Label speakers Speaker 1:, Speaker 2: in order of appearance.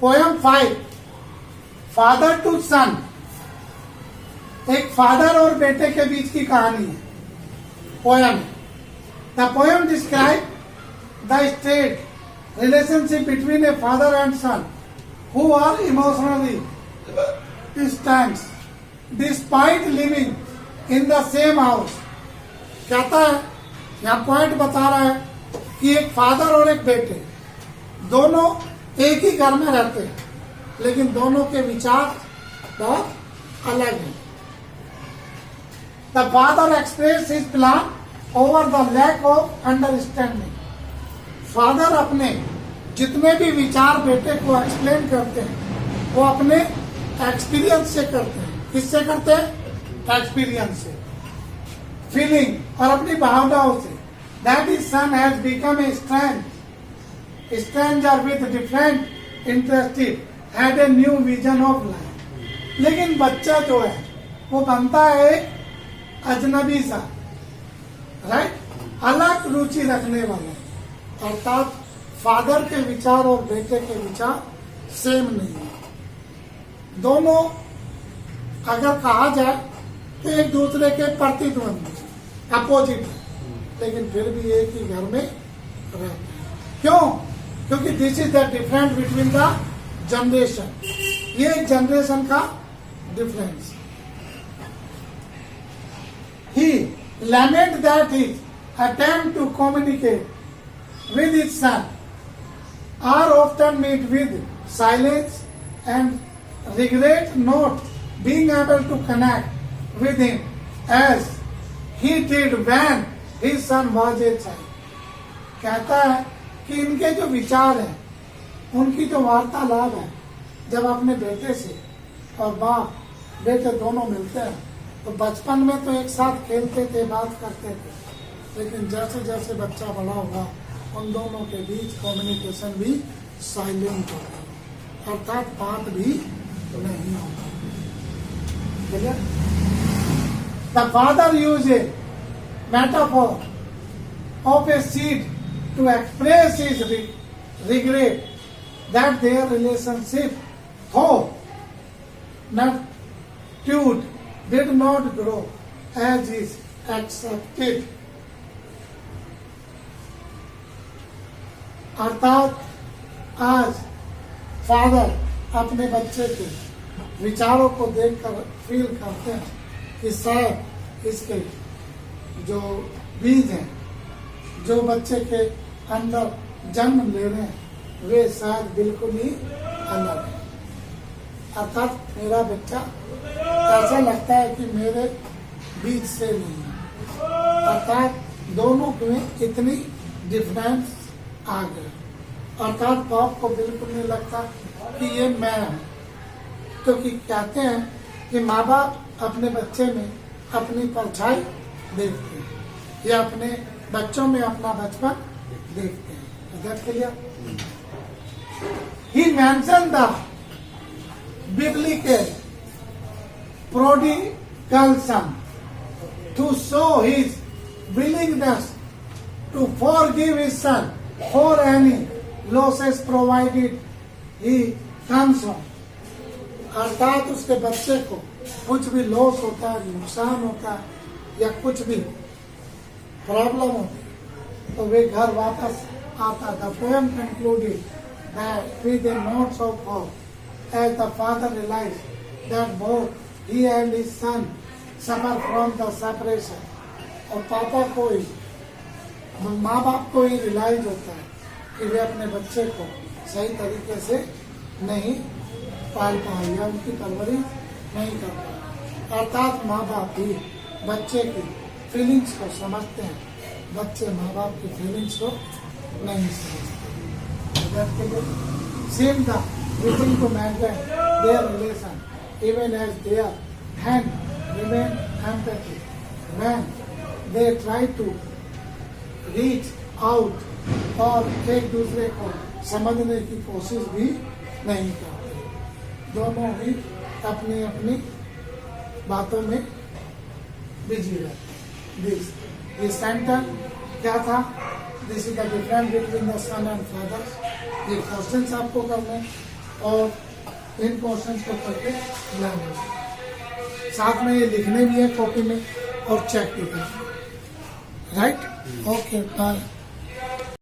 Speaker 1: Poem 5, father to सन। एक father और बेटे के बीच की कहानी है poem. The poem describe the straight relationship between a father and son who are emotionally distant despite living in the same house. कहता है, यहाँ पॉइंट बता रहा है कि एक फादर और एक बेटे दोनों एक ही घर में रहते हैं, लेकिन दोनों के विचार बहुत अलग हैं। The father express his plan over the lack of understanding. Father अपने जितने भी विचार बेटे को एक्सप्लेन करते हैं वो अपने एक्सपीरियंस से करते हैं। किससे करते हैं? एक्सपीरियंस से, फीलिंग और अपनी भावनाओं से। That is son has become a stranger with different interested had a new vision of life। लेकिन बच्चा जो है वो बनता है एक अजनबी सा, राइट, अलग रुचि रखने वाला। अर्थात फादर के विचार और बेटे के विचार सेम नहीं है। दोनों अगर कहा जाए तो एक दूसरे के प्रतिद्वंदी, अपोजिट है, लेकिन फिर भी एक ही घर में रहते हैं। क्यों? क्योंकि this is the difference between the generation. ये एक जनरेशन का difference. He lament that his attempt to communicate with his son are often meet with silence and regret not being able to connect with him as he did when his son was a child. कहता है कि इनके जो विचार हैं, उनकी जो वार्तालाप है, जब अपने बेटे से और बाप बेटे दोनों मिलते हैं तो बचपन में तो एक साथ खेलते थे, बात करते थे, लेकिन जैसे जैसे बच्चा बड़ा हुआ उन दोनों के बीच कम्युनिकेशन भी साइलेंट हो गई, अर्थात बात भी नहीं होती। The father use A metaphor of a seed to express his regret that their relationship, though nurtured, did not grow as is accepted। अर्थात आज फादर अपने बच्चे के विचारों को देखकर फील करते हैं कि शायद इसके जो बीज हैं, जो बच्चे के अंदर जन्म ले रहे हैं, वे शायद बिल्कुल ही अलग है। अर्थात मेरा बच्चा ऐसा लगता है कि मेरे बीच से नहीं है। अर्थात दोनों में इतनी डिफरेंस आ गई। अर्थात बाप को बिल्कुल नहीं लगता कि ये मैं हूँ, क्योंकि कहते हैं कि माँ बाप अपने बच्चे में अपनी परछाई देखते हैं या अपने बच्चों में अपना बचपन देखते हैं। He mentioned the biblical prodigal son to show his willingness to forgive his son for any losses provided he comes on। अर्थात उसके बच्चे को कुछ भी लॉस होता है, नुकसान होता है या कुछ भी प्रॉब्लम होती है तो वे घर वापस आता। The poem concluded that with a note of hope as the father realized that both he and his son suffer from the separation। और पापा को ही, माँ बाप को ही रियलाइज होता है कि वे अपने बच्चे को सही तरीके से नहीं पाल पाए या उनकी परवरिश नहीं कर पाए। अर्थात माँ बाप भी बच्चे की फीलिंग्स को समझते हैं, बच्चे माँ बाप की फीलिंग्स को नहीं समझते। Same the wishing to maintain their relation even as their hand remain empathy when they try to reach out, और एक दूसरे को समझने की कोशिश भी नहीं करते। दोनों ही अपनी अपनी बातों में बिजी रहते। ये सेंटेंस क्या था? This is the difference between the son and father. ये क्वेश्चन आपको करने और इन क्वेश्चंस को करके लाना, साथ में ये लिखने भी है कॉपी में और चेक भी करना, राइट? Okay bye.